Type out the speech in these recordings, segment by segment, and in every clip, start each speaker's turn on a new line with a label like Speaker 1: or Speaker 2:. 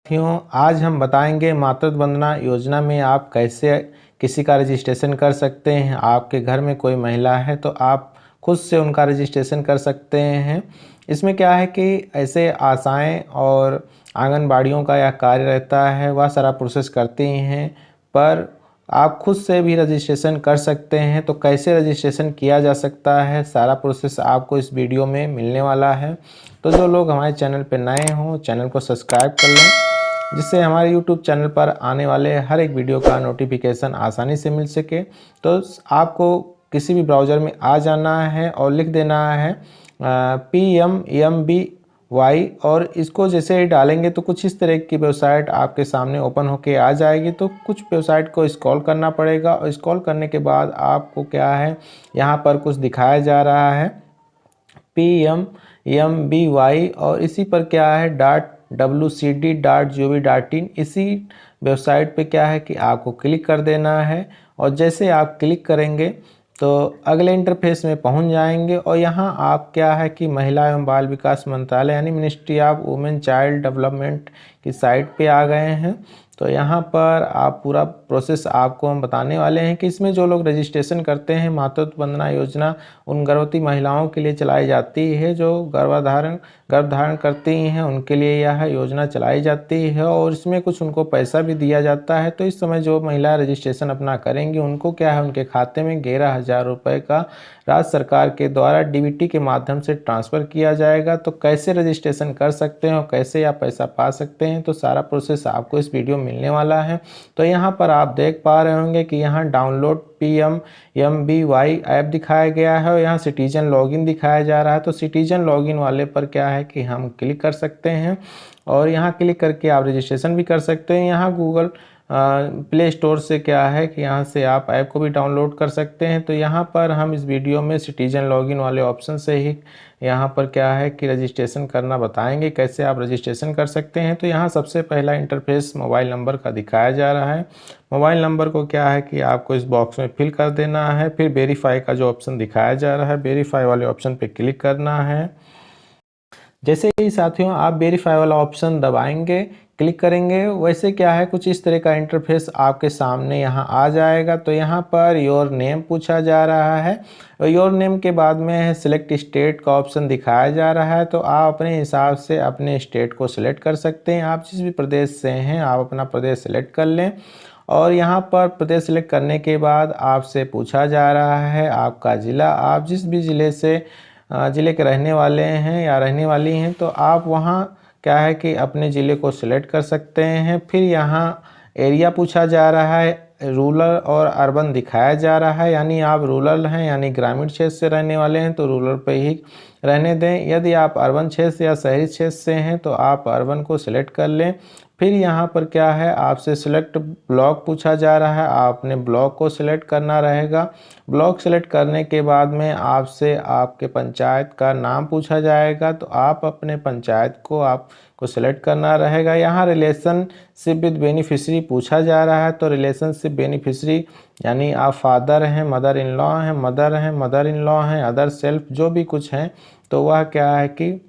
Speaker 1: साथियों, आज हम बताएंगे मातृत्व वंदना योजना में आप कैसे किसी का रजिस्ट्रेशन कर सकते हैं। आपके घर में कोई महिला है तो आप खुद से उनका रजिस्ट्रेशन कर सकते हैं। इसमें क्या है कि ऐसे आशाएं और आंगनबाड़ियों का यह कार्य रहता है, वह सारा प्रोसेस करती हैं, पर आप खुद से भी रजिस्ट्रेशन कर सकते हैं। तो कैसे रजिस्ट्रेशन किया जा सकता है, सारा प्रोसेस आपको इस वीडियो में मिलने वाला है। तो जो लोग हमारे चैनल पर नए हों, चैनल को सब्सक्राइब कर लें, जिससे हमारे YouTube चैनल पर आने वाले हर एक वीडियो का नोटिफिकेशन आसानी से मिल सके। तो आपको किसी भी ब्राउज़र में आ जाना है और लिख देना है PMEMBY, और इसको जैसे ही डालेंगे तो कुछ इस तरह की वेबसाइट आपके सामने ओपन होके आ जाएगी। तो कुछ वेबसाइट को स्क्रॉल करना पड़ेगा, और स्क्रॉल करने के बाद आपको क्या है, यहाँ पर कुछ दिखाया जा रहा है PMEMBY, और इसी पर क्या है .wcd.gov.in, इसी वेबसाइट पे क्या है कि आपको क्लिक कर देना है। और जैसे आप क्लिक करेंगे तो अगले इंटरफेस में पहुंच जाएंगे, और यहाँ आप क्या है कि महिला एवं बाल विकास मंत्रालय यानी ministry of women child development की साइट पे आ गए हैं। तो यहाँ पर आप पूरा प्रोसेस आपको हम बताने वाले हैं कि इसमें जो लोग रजिस्ट्रेशन करते हैं, मातृत्व वंदना योजना उन गर्भवती महिलाओं के लिए चलाई जाती है जो गर्भ धारण करती हैं, उनके लिए यह योजना चलाई जाती है, और इसमें कुछ उनको पैसा भी दिया जाता है। तो इस समय जो महिला रजिस्ट्रेशन अपना करेंगी उनको क्या है, उनके खाते में 11,000 रुपये का राज्य सरकार के द्वारा DBT के माध्यम से ट्रांसफ़र किया जाएगा। तो कैसे रजिस्ट्रेशन कर सकते हैं और कैसे आप पैसा पा सकते हैं, तो सारा प्रोसेस आपको इस वीडियो मिलने वाला है। तो यहाँ पर आप देख पा रहे होंगे कि यहाँ डाउनलोड PMEMBY ऐप दिखाया गया है, और यहाँ सिटीजन लॉगिन दिखाया जा रहा है। तो सिटीजन लॉगिन वाले पर क्या है कि हम क्लिक कर सकते हैं, और यहाँ क्लिक करके आप रजिस्ट्रेशन भी कर सकते हैं। यहाँ गूगल प्ले स्टोर से क्या है कि यहाँ से आप ऐप को भी डाउनलोड कर सकते हैं। तो यहाँ पर हम इस वीडियो में सिटीजन लॉगिन वाले ऑप्शन से ही यहाँ पर क्या है कि रजिस्ट्रेशन करना बताएंगे, कैसे आप रजिस्ट्रेशन कर सकते हैं। तो यहाँ सबसे पहला इंटरफेस मोबाइल नंबर का दिखाया जा रहा है। मोबाइल नंबर को क्या है कि आपको इस बॉक्स में फिल कर देना है। फिर वेरीफाई का जो ऑप्शन दिखाया जा रहा है, वेरीफाई वाले ऑप्शन पर क्लिक करना है। जैसे ही साथियों आप वेरीफाई वाला ऑप्शन दबाएंगे, क्लिक करेंगे, वैसे क्या है कुछ इस तरह का इंटरफेस आपके सामने यहाँ आ जाएगा। तो यहाँ पर योर नेम पूछा जा रहा है, और योर नेम के बाद में सिलेक्ट स्टेट का ऑप्शन दिखाया जा रहा है। तो आप अपने हिसाब से अपने स्टेट को सिलेक्ट कर सकते हैं। आप जिस भी प्रदेश से हैं आप अपना प्रदेश सिलेक्ट कर लें, और यहाँ पर प्रदेश सिलेक्ट करने के बाद आपसे पूछा जा रहा है आपका ज़िला। आप जिस भी ज़िले से ज़िले के रहने वाले हैं या रहने वाली हैं, तो आप वहाँ क्या है कि अपने ज़िले को सिलेक्ट कर सकते हैं। फिर यहाँ एरिया पूछा जा रहा है, रूरल और अर्बन दिखाया जा रहा है, यानी आप रूरल हैं यानी ग्रामीण क्षेत्र से रहने वाले हैं तो रूरल पे ही रहने दें। यदि आप अर्बन क्षेत्र या शहरी क्षेत्र से हैं तो आप अर्बन को सिलेक्ट कर लें। फिर यहाँ पर क्या है आपसे सिलेक्ट ब्लॉक पूछा जा रहा है, आपने ब्लॉक को सिलेक्ट करना रहेगा। ब्लॉक सिलेक्ट करने के बाद में आपसे आपके पंचायत का नाम पूछा जाएगा, तो आप अपने पंचायत को आपको सिलेक्ट करना रहेगा। यहाँ रिलेशनशिप विद बेनिफिशरी पूछा जा रहा है, तो रिलेशनशिप बेनिफिशरी यानी आप फादर हैं, मदर इन लॉ हैं, मदर इन लॉ हैं, अदर सेल्फ जो भी कुछ हैं, तो वह क्या है कि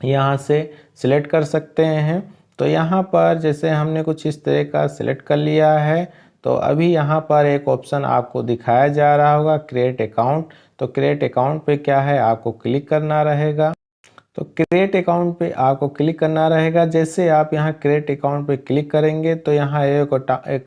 Speaker 1: यहाँ से सिलेक्ट कर सकते हैं। तो यहाँ पर जैसे हमने कुछ इस तरह का सिलेक्ट कर लिया है, तो अभी यहाँ पर एक ऑप्शन आपको दिखाया जा रहा होगा क्रिएट अकाउंट। तो क्रिएट अकाउंट पे क्या है आपको क्लिक करना रहेगा। तो क्रिएट अकाउंट पे आपको क्लिक करना रहेगा। जैसे आप यहाँ क्रिएट अकाउंट पे क्लिक करेंगे तो यहाँ एक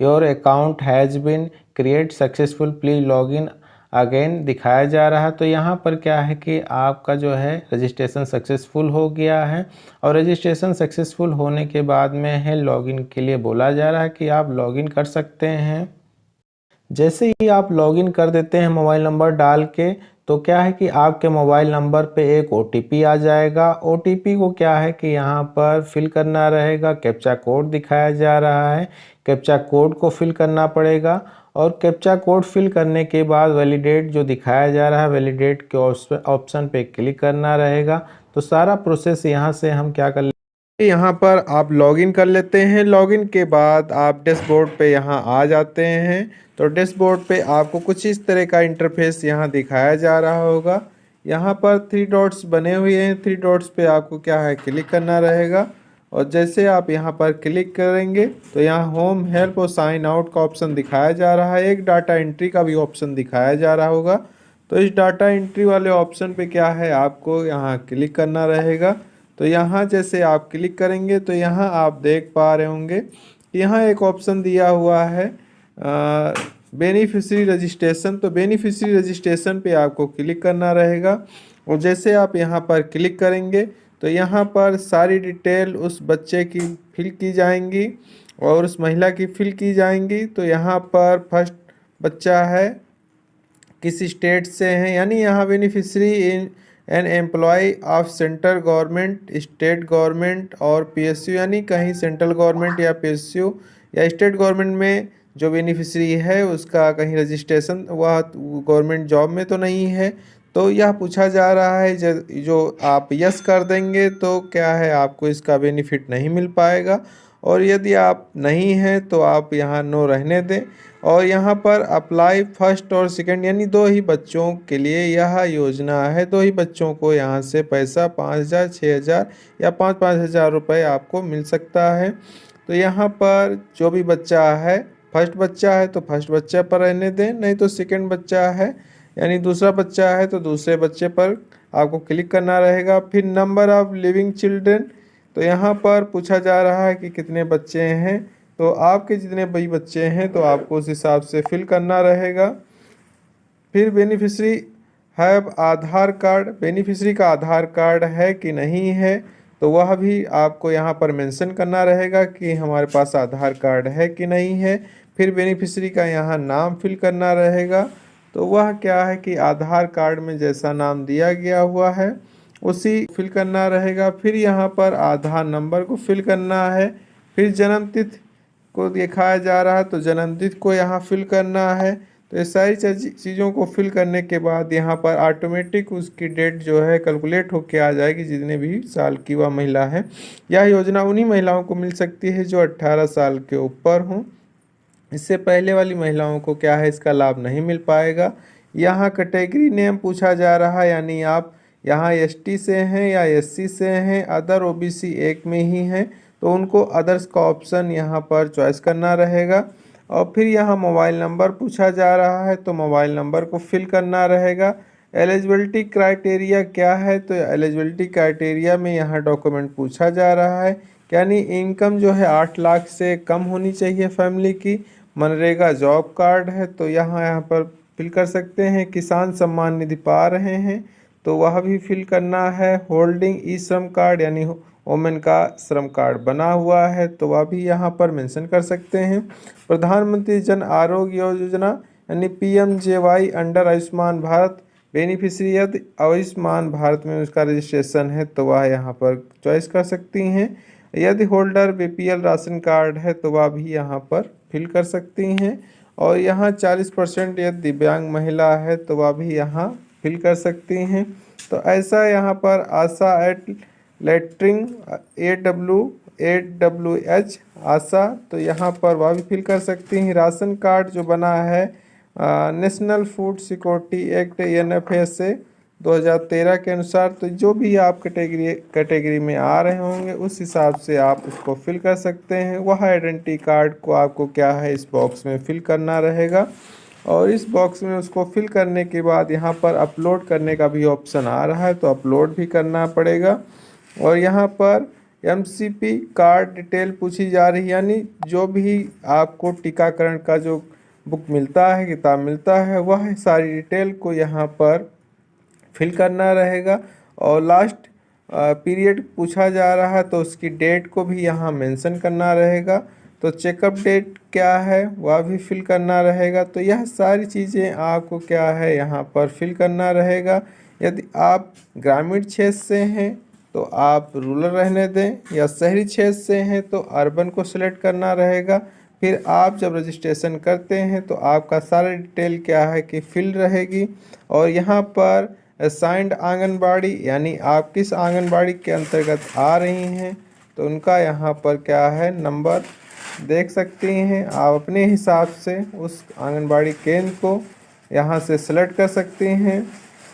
Speaker 1: your account has been create successful please login again दिखाया जा रहा है। तो यहाँ पर क्या है कि आपका जो है रजिस्ट्रेशन सक्सेसफुल हो गया है, और रजिस्ट्रेशन सक्सेसफुल होने के बाद में है लॉगिन के लिए बोला जा रहा है कि आप लॉगिन कर सकते हैं। जैसे ही आप लॉगिन कर देते हैं मोबाइल नंबर डाल के, तो क्या है कि आपके मोबाइल नंबर पे एक OTP आ जाएगा। OTP को क्या है कि यहाँ पर फिल करना रहेगा। कैप्चा कोड दिखाया जा रहा है, कैप्चा कोड को फिल करना पड़ेगा, और कैप्चा कोड फिल करने के बाद वैलिडेट जो दिखाया जा रहा है, वैलिडेट के ऑप्शन पे क्लिक करना रहेगा। तो सारा प्रोसेस यहाँ से हम क्या कर यहाँ पर आप लॉगिन कर लेते हैं। लॉगिन के बाद आप डैशबोर्ड पे यहाँ आ जाते हैं। तो डैशबोर्ड पे आपको कुछ इस तरह का इंटरफेस यहाँ दिखाया जा रहा होगा। यहाँ पर 3 डॉट्स बने हुए हैं, 3 डॉट्स पे आपको क्या है क्लिक करना रहेगा, और जैसे आप यहाँ पर क्लिक करेंगे तो यहाँ होम हेल्प और साइन आउट का ऑप्शन दिखाया जा रहा है। एक डाटा एंट्री का भी ऑप्शन दिखाया जा रहा होगा। तो इस डाटा एंट्री वाले ऑप्शन पे क्या है, आपको यहाँ क्लिक करना रहेगा। तो यहाँ जैसे आप क्लिक करेंगे तो यहाँ आप देख पा रहे होंगे यहाँ एक ऑप्शन दिया हुआ है बेनिफिशियरी रजिस्ट्रेशन। तो बेनिफिशियरी रजिस्ट्रेशन पे आपको क्लिक करना रहेगा और जैसे आप यहाँ पर क्लिक करेंगे तो यहाँ पर सारी डिटेल उस बच्चे की फिल की जाएंगी और उस महिला की फिल की जाएंगी। तो यहाँ पर फर्स्ट बच्चा है किस स्टेट से हैं, यानी यहाँ beneficiary in an employ of central government, state government और पीएसयू, यानी कहीं सेंट्रल गवर्नमेंट या पीएसयू या स्टेट गवर्नमेंट में जो बेनिफिशियरी है उसका कहीं रजिस्ट्रेशन वह गवर्नमेंट जॉब में तो नहीं है। तो यह पूछा जा रहा है जो आप यस कर देंगे तो क्या है आपको इसका बेनिफिट नहीं मिल पाएगा, और यदि आप नहीं हैं तो आप यहाँ नो रहने दें। और यहाँ पर अप्लाई फर्स्ट और सेकंड यानी दो ही बच्चों के लिए यह योजना है। दो ही बच्चों को यहाँ से पैसा 5,000, 6,000 या 5,000 रुपये आपको मिल सकता है। तो यहाँ पर जो भी बच्चा है, फर्स्ट बच्चा है तो फर्स्ट बच्चे पर रहने दें, नहीं तो सेकंड बच्चा है यानी दूसरा बच्चा है तो दूसरे बच्चे पर आपको क्लिक करना रहेगा। फिर नंबर ऑफ लिविंग चिल्ड्रेन, तो यहाँ पर पूछा जा रहा है कि कितने बच्चे हैं, तो आपके जितने भी बच्चे हैं तो आपको उस हिसाब से फिल करना रहेगा। फिर beneficiary have Aadhaar card, beneficiary का आधार कार्ड है कि नहीं है तो वह भी आपको यहाँ पर मेंशन करना रहेगा कि हमारे पास आधार कार्ड है कि नहीं है। फिर बेनिफिशियरी का यहाँ नाम फिल करना रहेगा, तो वह क्या है कि आधार कार्ड में जैसा नाम दिया गया हुआ है उसी फिल करना रहेगा। फिर यहाँ पर आधार नंबर को फिल करना है। फिर जन्म तिथि को दिखाया जा रहा है तो जन्म तिथि को यहाँ फिल करना है। तो ये सारी चीज़ों को फिल करने के बाद यहाँ पर ऑटोमेटिक उसकी डेट जो है कैलकुलेट होके आ जाएगी जितने भी साल की वह महिला है। यह योजना उन्हीं महिलाओं को मिल सकती है जो 18 साल के ऊपर हों। इससे पहले वाली महिलाओं को क्या है इसका लाभ नहीं मिल पाएगा। यहाँ कैटेगरी नेम पूछा जा रहा है, यानी आप यहाँ एसटी से हैं या एससी से हैं, अदर ओबीसी एक में ही हैं तो उनको अदर्स का ऑप्शन यहाँ पर चॉइस करना रहेगा। और फिर यहाँ मोबाइल नंबर पूछा जा रहा है तो मोबाइल नंबर को फिल करना रहेगा। एलिजिबिलिटी क्राइटेरिया क्या है, तो एलिजिबिलिटी क्राइटेरिया में यहाँ डॉक्यूमेंट पूछा जा रहा है, यानी इनकम जो है 8 लाख से कम होनी चाहिए फैमिली की। मनरेगा जॉब कार्ड है तो यहाँ पर फिल कर सकते हैं। किसान सम्मान निधि पा रहे हैं तो वह भी फिल करना है। होल्डिंग ई श्रम कार्ड यानी वोमेन का श्रम कार्ड बना हुआ है तो वह भी यहाँ पर मेंशन कर सकते हैं। प्रधानमंत्री जन आरोग्य योजना यानी PMJY under Ayushman Bharat, beneficiary यदि आयुष्मान भारत में उसका रजिस्ट्रेशन है तो वह यहाँ पर चॉइस कर सकती हैं। यदि होल्डर BPL राशन कार्ड है तो वह भी यहाँ पर फिल कर सकती हैं। और यहाँ 40% यदि दिव्यांग महिला है तो वह भी यहाँ फिल कर सकती हैं। तो ऐसा यहाँ पर आशा एट लेटरिंग AWH आशा, तो यहाँ पर वह भी फिल कर सकती हैं। राशन कार्ड जो बना है national food security act NFA से 2013 के अनुसार, तो जो भी आप कैटेगरी में आ रहे होंगे उस हिसाब से आप उसको फिल कर सकते हैं। वह आइडेंटिटी कार्ड को आपको क्या है इस बॉक्स में फिल करना रहेगा और इस बॉक्स में उसको फिल करने के बाद यहाँ पर अपलोड करने का भी ऑप्शन आ रहा है तो अपलोड भी करना पड़ेगा। और यहाँ पर MCP कार्ड डिटेल पूछी जा रही है, यानी जो भी आपको टीकाकरण का जो बुक मिलता है, किताब मिलता है, वह सारी डिटेल को यहाँ पर फिल करना रहेगा। और लास्ट पीरियड पूछा जा रहा है तो उसकी डेट को भी यहाँ मेंशन करना रहेगा। तो चेकअप डेट क्या है वह भी फिल करना रहेगा। तो यह सारी चीज़ें आपको क्या है यहाँ पर फिल करना रहेगा। यदि आप ग्रामीण क्षेत्र से हैं तो आप रूरल रहने दें, या शहरी क्षेत्र से हैं तो अर्बन को सिलेक्ट करना रहेगा। फिर आप जब रजिस्ट्रेशन करते हैं तो आपका सारा डिटेल क्या है कि फिल रहेगी। और यहाँ पर असाइंड आंगनबाड़ी यानी आप किस आंगनबाड़ी के अंतर्गत आ रही हैं तो उनका यहाँ पर क्या है नंबर देख सकती हैं। आप अपने हिसाब से उस आंगनबाड़ी केंद्र को यहाँ से सेलेक्ट कर सकती हैं।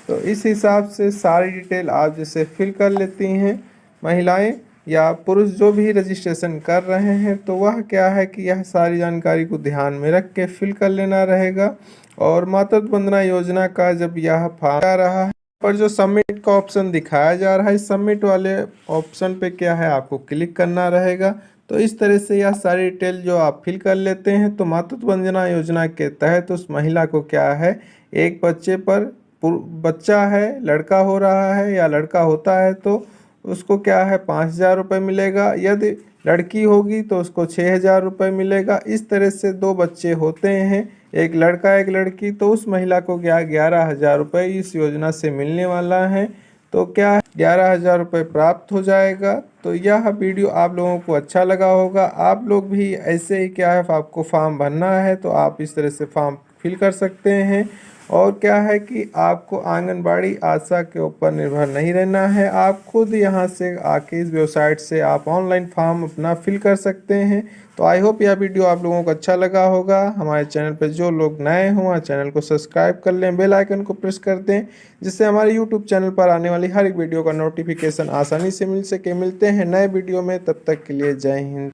Speaker 1: तो इस हिसाब से सारी डिटेल आप जैसे फिल कर लेती हैं महिलाएं,
Speaker 2: या पुरुष जो भी रजिस्ट्रेशन कर रहे हैं, तो वह क्या है कि यह सारी जानकारी को ध्यान में रख के फिल कर लेना रहेगा। और मातृत्व वंदना योजना का जब यह फॉर्म आ रहा है पर जो सबमिट का ऑप्शन दिखाया जा रहा है, इस सबमिट वाले ऑप्शन पे क्या है आपको क्लिक करना रहेगा। तो इस तरह से यह सारी डिटेल जो आप फिल कर लेते हैं, तो मातृत्व वंदना योजना के तहत उस महिला को क्या है, एक बच्चे पर बच्चा है, लड़का हो रहा है या लड़का होता है तो उसको क्या है 5,000 रुपये मिलेगा। यदि लड़की होगी तो उसको 6,000 रुपये मिलेगा। इस तरह से 2 बच्चे होते हैं, एक लड़का एक लड़की, तो उस महिला को क्या 11,000 रुपये इस योजना से मिलने वाला है। तो क्या 11,000 रुपये प्राप्त हो जाएगा। तो यह वीडियो आप लोगों को अच्छा लगा होगा। आप लोग भी ऐसे ही क्या है, आपको फॉर्म भरना है तो आप इस तरह से फॉर्म फिल कर सकते हैं। और क्या है कि आपको आंगनबाड़ी आशा के ऊपर निर्भर नहीं रहना है, आप खुद यहाँ से आके इस वेबसाइट से आप ऑनलाइन फॉर्म अपना फिल कर सकते हैं। तो आई होप यह वीडियो आप लोगों को अच्छा लगा होगा। हमारे चैनल पर जो लोग नए हों चैनल को सब्सक्राइब कर लें, बेल आइकन को प्रेस कर दें, जिससे हमारे यूट्यूब चैनल पर आने वाली हर एक वीडियो का नोटिफिकेशन आसानी से मिल सके। मिलते हैं नए वीडियो में, तब तक के लिए जय हिंद।